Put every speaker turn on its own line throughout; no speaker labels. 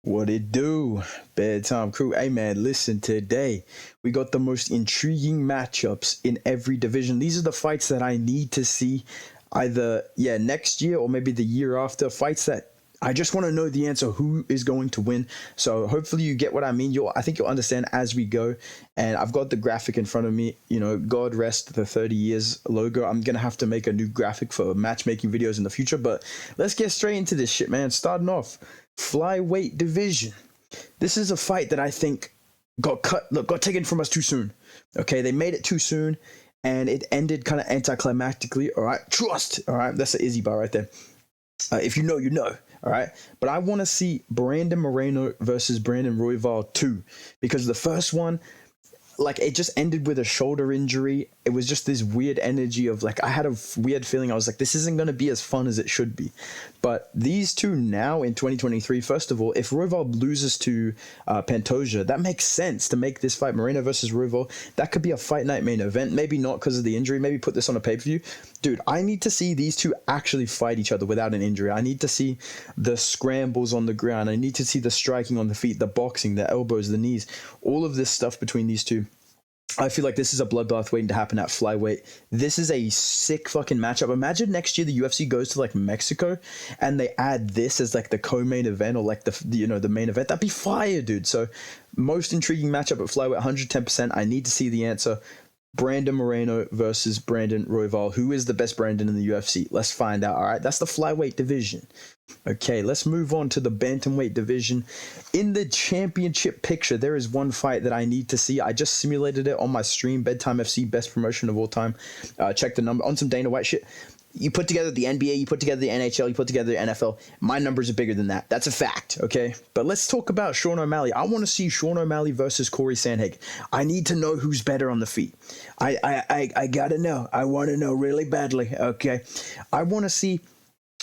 What it do, bedtime crew? Hey man, listen, today we got the most intriguing matchups in every division. These are the fights that I need to see either, next year or maybe the year after. Fights that I just want to know the answer who is going to win. So hopefully you get what I mean. I think you'll understand as we go. And I've got the graphic in front of me. You know, God rest the 30 years logo. I'm gonna have to make a new graphic for matchmaking videos in the future. But let's get straight into this shit, man. Starting off, flyweight division. This is a fight that I think got taken from us too soon. Okay, they made it too soon, and it ended kind of anticlimactically. All right, trust. All right, that's an Izzy bar right there. If you know, you know. All right. But I want to see Brandon Moreno versus Brandon Royval 2, because the first one, like, it just ended with a shoulder injury. It was just this weird energy of, like, I had a weird feeling. I was like, this isn't going to be as fun as it should be. But these two now in 2023, first of all, if Royval loses to Pantoja, that makes sense to make this fight Moreno versus Royval. That could be a fight night main event. Maybe not because of the injury. Maybe put this on a pay-per-view. Dude, I need to see these two actually fight each other without an injury. I need to see the scrambles on the ground. I need to see the striking on the feet, the boxing, the elbows, the knees, all of this stuff between these two. I feel like this is a bloodbath waiting to happen at flyweight. This is a sick fucking matchup. Imagine next year the UFC goes to like Mexico and they add this as like the co-main event or like the main event. That'd be fire, dude. So most intriguing matchup at flyweight, 110%. I need to see the answer. Brandon Moreno versus Brandon Royval. Who is the best Brandon in the UFC? Let's find out. All right, that's the flyweight division. Okay, let's move on to the bantamweight division. In the championship picture, there is one fight that I need to see. I just simulated it on my stream, Bedtime FC, best promotion of all time. Check the number on some Dana White shit. You put together the NBA, you put together the NHL, you put together the NFL. My numbers are bigger than that. That's a fact, okay? But let's talk about Sean O'Malley. I want to see Sean O'Malley versus Corey Sandhagen. I need to know who's better on the feet. I gotta know. I want to know really badly, okay? I want to see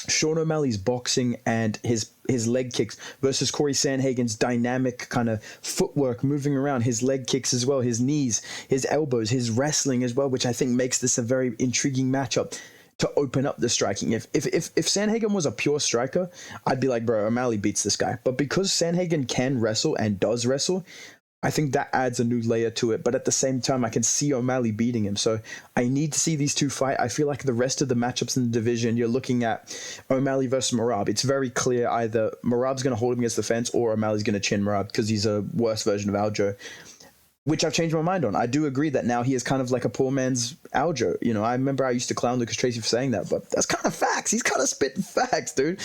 Sean O'Malley's boxing and his leg kicks versus Corey Sandhagen's dynamic kind of footwork, moving around, his leg kicks as well, his knees, his elbows, his wrestling as well, which I think makes this a very intriguing matchup to open up the striking. If Sandhagen was a pure striker, I'd be like, bro, O'Malley beats this guy. But because Sandhagen can wrestle and does wrestle, I think that adds a new layer to it. But at the same time, I can see O'Malley beating him. So I need to see these two fight. I feel like the rest of the matchups in the division, you're looking at O'Malley versus Merab. It's very clear either Merab's going to hold him against the fence or O'Malley's going to chin Merab because he's a worse version of Aljo, which I've changed my mind on. I do agree that now he is kind of like a poor man's Aljo. You know, I remember I used to clown Lucas Tracy for saying that, but that's kind of facts. He's kind of spitting facts, dude.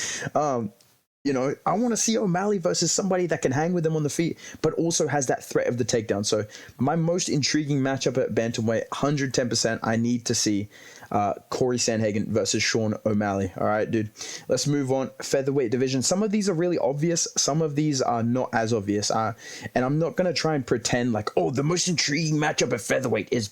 You know, I want to see O'Malley versus somebody that can hang with him on the feet, but also has that threat of the takedown. So my most intriguing matchup at bantamweight, 110%, I need to see Corey Sandhagen versus Sean O'Malley. All right, dude. Let's move on. Featherweight division. Some of these are really obvious. Some of these are not as obvious. And I'm not going to try and pretend like, oh, the most intriguing matchup at featherweight is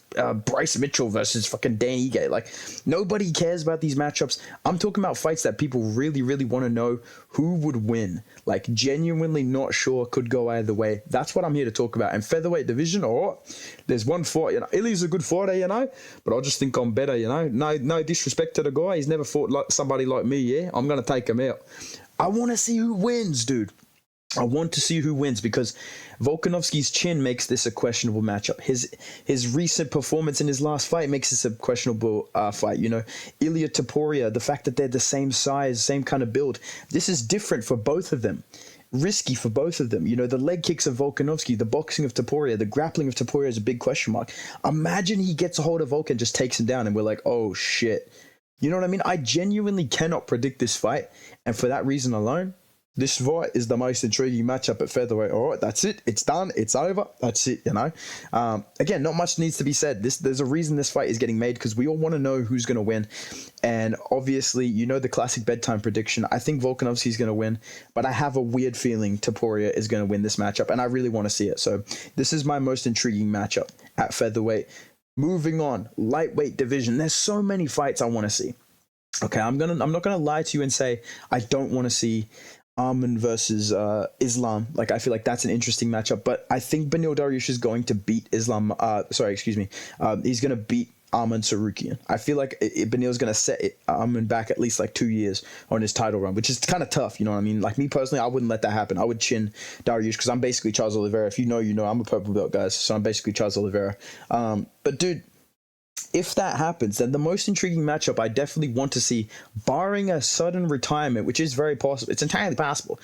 Bryce Mitchell versus fucking Dan Ige. Like, nobody cares about these matchups. I'm talking about fights that people really, really want to know who would win. Like, genuinely not sure, could go either way. That's what I'm here to talk about. And featherweight division, there's one fight, you know. Illy's a good fighter, you know, but I just think I'm better, you know. No disrespect to the guy. He's never fought like somebody like me, yeah? I'm going to take him out. I want to see who wins, dude. I want to see who wins because Volkanovski's chin makes this a questionable matchup. His recent performance in his last fight makes this a questionable fight. You know, Ilia Topuria, the fact that they're the same size, same kind of build, this is different for both of them. Risky for both of them. You know, the leg kicks of Volkanovski, the boxing of Topuria, the grappling of Topuria is a big question mark. Imagine he gets a hold of Volkan, just takes him down, and we're like, oh shit. You know what I mean? I genuinely cannot predict this fight, and for that reason alone, this fight is the most intriguing matchup at featherweight. All right, that's it. It's done. It's over. That's it, you know. Again, not much needs to be said. There's a reason this fight is getting made because we all want to know who's going to win. And obviously, you know the classic bedtime prediction. I think Volkanovski is going to win, but I have a weird feeling Topuria is going to win this matchup, and I really want to see it. So this is my most intriguing matchup at featherweight. Moving on, lightweight division. There's so many fights I want to see. Okay, I'm not gonna lie to you and say I don't want to see Arman versus Islam. Like, I feel like that's an interesting matchup, but I think Beneil Dariush is going to beat Islam. He's going to beat Arman Sarukian. I feel like Beneil's going to set Arman back at least like 2 years on his title run, which is kind of tough. You know what I mean? Like me personally, I wouldn't let that happen. I would chin Dariush because I'm basically Charles Oliveira. If you know, you know. I'm a purple belt, guys. So I'm basically Charles Oliveira. But dude, if that happens, then the most intriguing matchup I definitely want to see, barring a sudden retirement, which is very possible. It's entirely possible.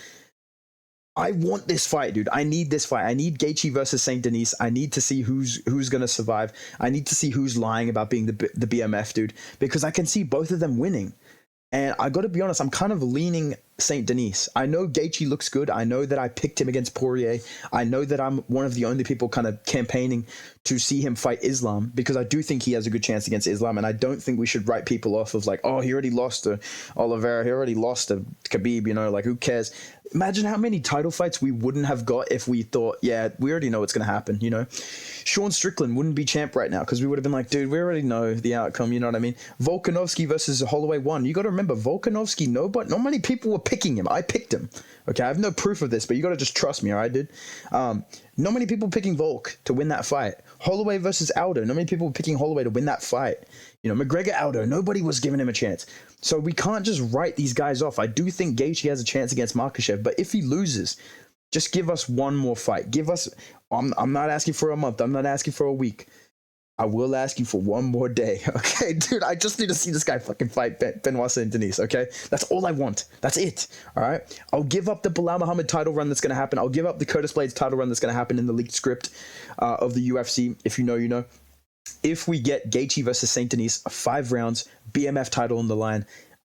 I want this fight, dude. I need this fight. I need Gaethje versus Saint Denis. I need to see who's gonna survive. I need to see who's lying about being the BMF, dude, because I can see both of them winning. And I got to be honest, I'm kind of leaning Saint Denis. I know Gaethje looks good. I know that I picked him against Poirier. I know that I'm one of the only people kind of campaigning to see him fight Islam because I do think he has a good chance against Islam. And I don't think we should write people off of like, oh, he already lost to Oliveira. He already lost to Khabib, you know, like who cares? Imagine how many title fights we wouldn't have got if we thought, yeah, we already know what's going to happen, you know? Sean Strickland wouldn't be champ right now because we would have been like, dude, we already know the outcome, you know what I mean? Volkanovski versus Holloway 1. You got to remember, Volkanovski, not many people were picking him. I picked him. Okay, I have no proof of this, but you got to just trust me, all right, dude? Not many people picking Volk to win that fight. Holloway versus Aldo. Not many people were picking Holloway to win that fight. You know, McGregor, Aldo, nobody was giving him a chance. So we can't just write these guys off. I do think Gaethje has a chance against Makhachev, but if he loses, just give us one more fight. Give us, I'm not asking for a month. I'm not asking for a week. I will ask you for one more day, okay? Dude, I just need to see this guy fucking fight Benoit Saint Denis, okay? That's all I want. That's it, all right? I'll give up the Bilal Muhammad title run that's going to happen. I'll give up the Curtis Blades title run that's going to happen in the leaked script of the UFC. If you know, you know. If we get Gaethje versus Saint Denis, 5 rounds, BMF title on the line,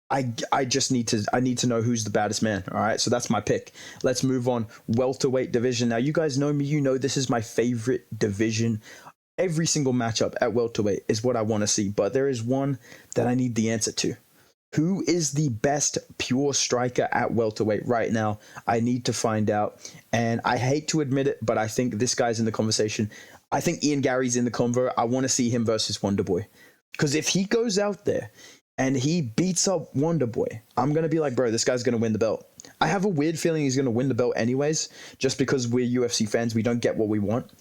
I just need to know who's the baddest man. All right, so that's my pick. Let's move on. Welterweight division. Now you guys know me. You know this is my favorite division. Every single matchup at welterweight is what I want to see, but there is one that I need the answer to. Who is the best pure striker at welterweight right now? I need to find out, and I hate to admit it, but I think this guy's in the conversation. I think Ian Gary's in the convo. I want to see him versus Wonderboy, because if he goes out there and he beats up Wonderboy, I'm going to be like, bro, this guy's going to win the belt. I have a weird feeling he's going to win the belt anyways, just because we're UFC fans. We don't get what we want.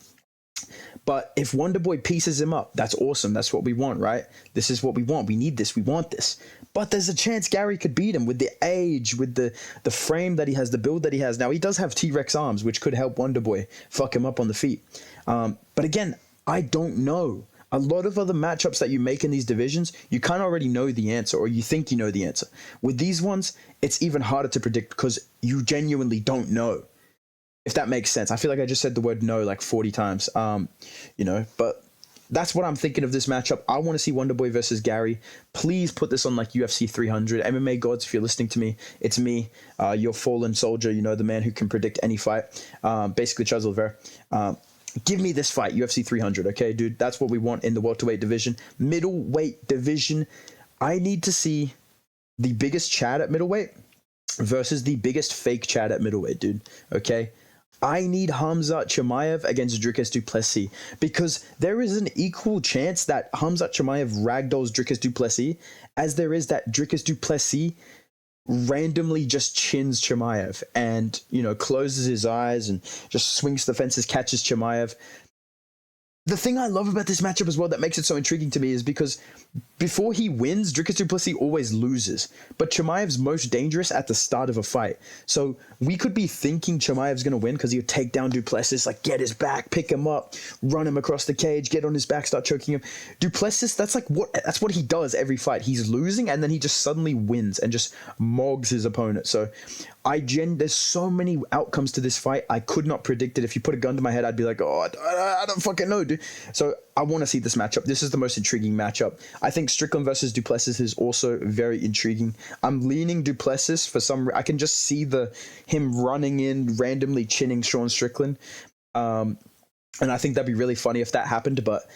But if Wonderboy pieces him up, that's awesome. That's what we want, right? This is what we want. We need this. We want this. But there's a chance Gary could beat him with the age, with the frame that he has, the build that he has. Now, he does have T-Rex arms, which could help Wonderboy fuck him up on the feet. But again, I don't know. A lot of other matchups that you make in these divisions, you kind of already know the answer, or you think you know the answer. With these ones, it's even harder to predict because you genuinely don't know. If that makes sense. I feel like I just said the word no like 40 times, you know, but that's what I'm thinking of this matchup. I want to see Wonderboy versus Gary. Please put this on like UFC 300. MMA gods, if you're listening to me, it's me, your fallen soldier, you know, the man who can predict any fight, basically Charles Oliveira. Give me this fight, UFC 300, okay, dude? That's what we want in the welterweight division. Middleweight division, I need to see the biggest Chad at middleweight versus the biggest fake Chad at middleweight, dude, okay? I need Khamzat Chimaev against Dricus du Plessis because there is an equal chance that Khamzat Chimaev ragdolls Dricus du Plessis as there is that Dricus du Plessis randomly just chins Chimaev and, you know, closes his eyes and just swings the fences, catches Chimaev. The thing I love about this matchup as well that makes it so intriguing to me is because before he wins, Dricus du Plessis always loses. But Chimaev's most dangerous at the start of a fight. So we could be thinking Chimaev's going to win because he'll take down du Plessis, like get his back, pick him up, run him across the cage, get on his back, start choking him. Du Plessis, that's what he does every fight. He's losing and then he just suddenly wins and just mogs his opponent. So there's so many outcomes to this fight. I could not predict it. If you put a gun to my head, I'd be like, oh, I don't fucking know, dude. So I want to see this matchup. This is the most intriguing matchup. I think Strickland versus du Plessis is also very intriguing. I'm leaning du Plessis for I can just see him running in, randomly chinning Sean Strickland. And I think that'd be really funny if that happened, but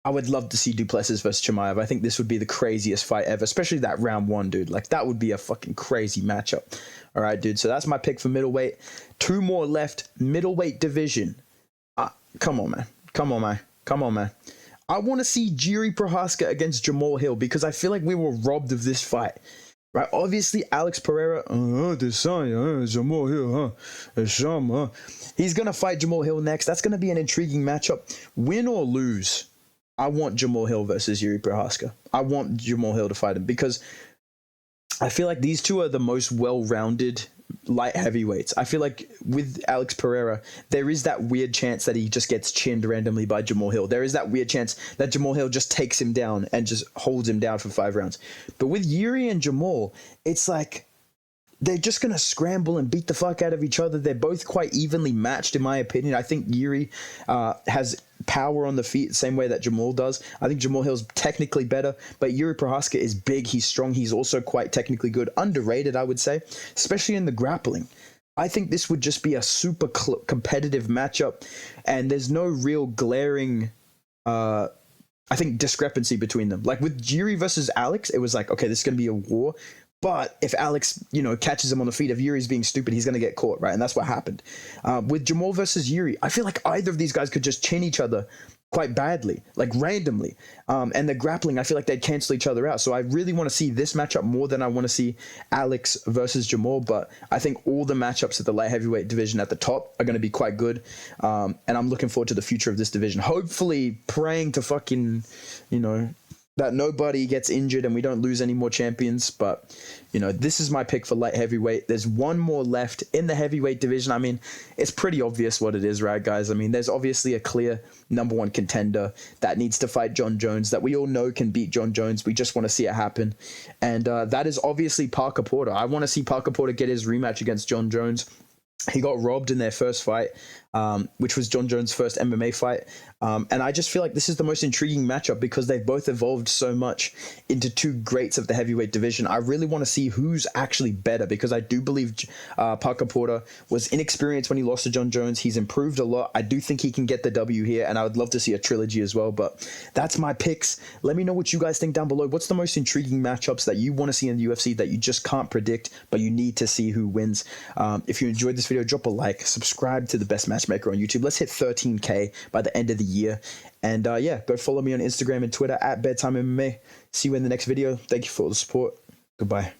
I would love to see du Plessis versus Chimaev. I think this would be the craziest fight ever, especially that round 1, dude. Like, that would be a fucking crazy matchup. All right, dude. So that's my pick for middleweight. 2 more left. Middleweight division. Come on, man. I want to see Jiri Prohaska against Jamal Hill because I feel like we were robbed of this fight. Right? Obviously, Alex Pereira, Jamal Hill, he's going to fight Jamal Hill next. That's going to be an intriguing matchup. Win or lose, I want Jamahal Hill versus Yuri Prohaska. I want Jamahal Hill to fight him because I feel like these two are the most well-rounded light heavyweights. I feel like with Alex Pereira, there is that weird chance that he just gets chinned randomly by Jamahal Hill. There is that weird chance that Jamahal Hill just takes him down and just holds him down for 5 rounds. But with Yuri and Jamahal, it's like they're just going to scramble and beat the fuck out of each other. They're both quite evenly matched, in my opinion. I think Yuri has power on the feet the same way that Jamahal does. I think Jamahal Hill's technically better, but Yuri Prohaska is big, he's strong, he's also quite technically good. Underrated, I would say, especially in the grappling. I think this would just be a super competitive matchup, and there's no real glaring I think discrepancy between them. Like with Yuri versus Alex, it was like, okay, this is going to be a war. But if Alex, catches him on the feet, if Yuri's being stupid, he's going to get caught, right? And that's what happened. With Jamahal versus Yuri, I feel like either of these guys could just chin each other quite badly, like randomly. And the grappling, I feel like they'd cancel each other out. So I really want to see this matchup more than I want to see Alex versus Jamahal. But I think all the matchups at the light heavyweight division at the top are going to be quite good. And I'm looking forward to the future of this division. Hopefully praying to fucking, that nobody gets injured and we don't lose any more champions. But, this is my pick for light heavyweight. There's one more left in the heavyweight division. I mean, it's pretty obvious what it is, right, guys? I mean, there's obviously a clear number one contender that needs to fight John Jones, that we all know can beat John Jones. We just want to see it happen. And that is obviously Parker Porter. I want to see Parker Porter get his rematch against John Jones. He got robbed in their first fight, which was John Jones' first MMA fight. And I just feel like this is the most intriguing matchup because they've both evolved so much into two greats of the heavyweight division. I really want to see who's actually better because I do believe Parker Porter was inexperienced when he lost to John Jones. He's improved a lot. I do think he can get the W here, and I would love to see a trilogy as well. But that's my picks. Let me know what you guys think down below. What's the most intriguing matchups that you want to see in the UFC that you just can't predict, but you need to see who wins? If you enjoyed this video, drop a like, subscribe to the Best Matchmaker on YouTube. Let's hit 13K by the end of the year. And go follow me on Instagram and Twitter at Bedtime MMA. See you in the next video. Thank you for all the support. Goodbye.